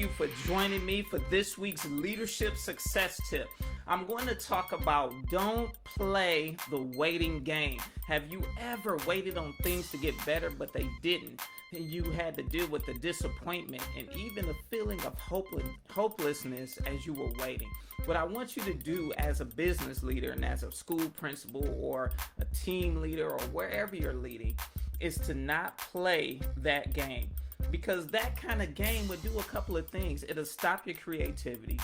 you for joining me for this week's leadership success tip. I'm going to talk about don't play the waiting game. Have you ever waited on things to get better, but they didn't? And you had to deal with the disappointment and even the feeling of hopelessness as you were waiting. What I want you to do as a business leader and as a school principal or a team leader or wherever you're leading is to not play that game. Because that kind of game would do a couple of things. It'll stop your creativity.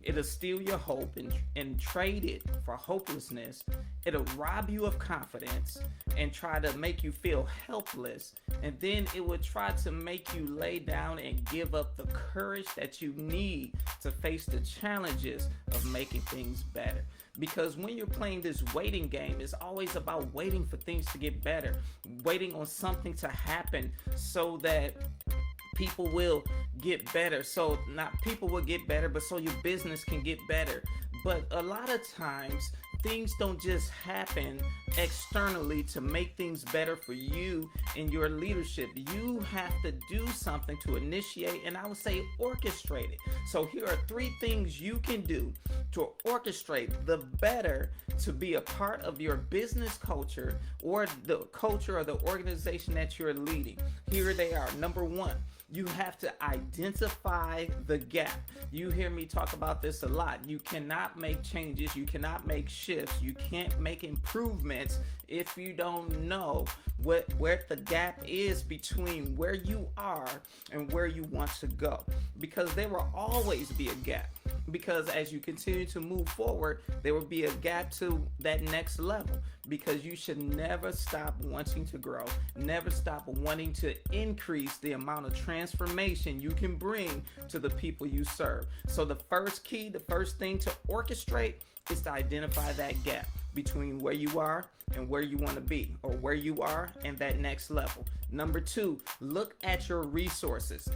It'll steal your hope and trade it for hopelessness. It'll rob you of confidence and try to make you feel helpless. And then it will try to make you lay down and give up the courage that you need to face the challenges of making things better. Because when you're playing this waiting game, it's always about waiting for things to get better, waiting on something to happen so that people will get better. So not people will get better, but so your business can get better. But a lot of times things don't just happen externally to make things better for you and your leadership. You have to do something to initiate, and I would say orchestrate it. So here are 3 things you can do to orchestrate the better to be a part of your business culture or the culture of the organization that you're leading. Here they are. Number 1, you have to identify the gap. You hear me talk about this a lot. You cannot make changes. You cannot make shifts. You can't make improvements if you don't know where the gap is between where you are and where you want to go. Because there will always be a gap. Because as you continue to move forward, there will be a gap to that next level. Because you should never stop wanting to grow, never stop wanting to increase the amount of transformation you can bring to the people you serve. So the first key, the first thing to orchestrate is to identify that gap between where you are and where you want to be, or where you are and that next level. Number 2, look at your resources.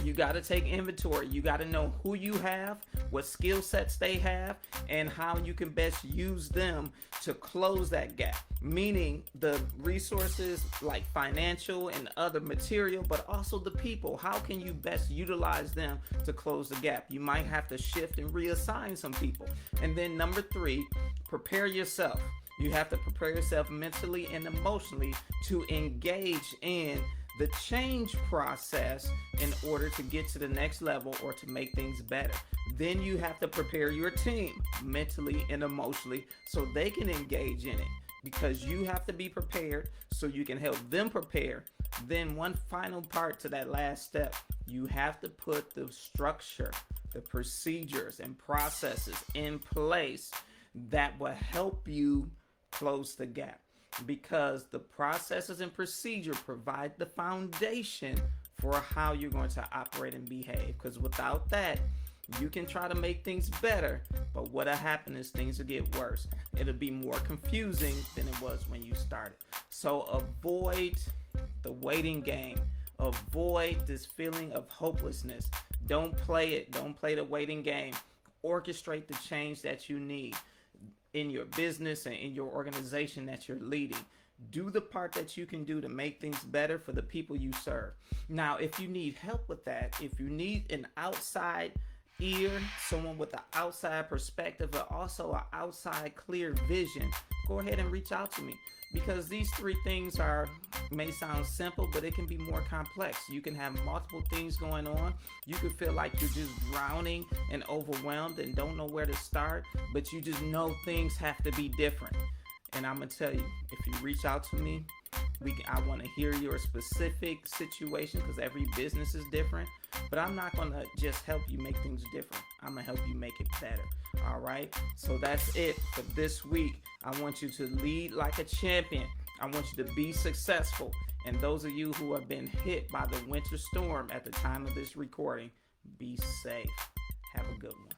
You got to take inventory. You got to know who you have, what skill sets they have, and how you can best use them to close that gap. Meaning the resources like financial and other material, but also the people. How can you best utilize them to close the gap? You might have to shift and reassign some people. And then number 3, prepare yourself. You have to prepare yourself mentally and emotionally to engage in the change process in order to get to the next level or to make things better. Then you have to prepare your team mentally and emotionally so they can engage in it, because you have to be prepared so you can help them prepare. Then one final part to that last step, you have to put the structure, the procedures and processes in place that will help you close the gap. Because the processes and procedure provide the foundation for how you're going to operate and behave. Because without that, you can try to make things better, but what'll happen is things will get worse. It'll be more confusing than it was when you started. So avoid the waiting game. Avoid this feeling of hopelessness. Don't play it. Don't play the waiting game. Orchestrate the change that you need in your business and in your organization that you're leading. Do the part that you can do to make things better for the people you serve. Now, if you need help with that, if you need an outside ear, someone with an outside perspective, but also an outside clear vision, go ahead and reach out to me. Because these 3 things may sound simple, but it can be more complex. You can have multiple things going on. You can feel like you're just drowning and overwhelmed and don't know where to start, but you just know things have to be different. And I'm going to tell you, if you reach out to me, I want to hear your specific situation, because every business is different. But I'm not going to just help you make things different. I'm going to help you make it better. All right? So that's it for this week. I want you to lead like a champion. I want you to be successful. And those of you who have been hit by the winter storm at the time of this recording, be safe. Have a good one.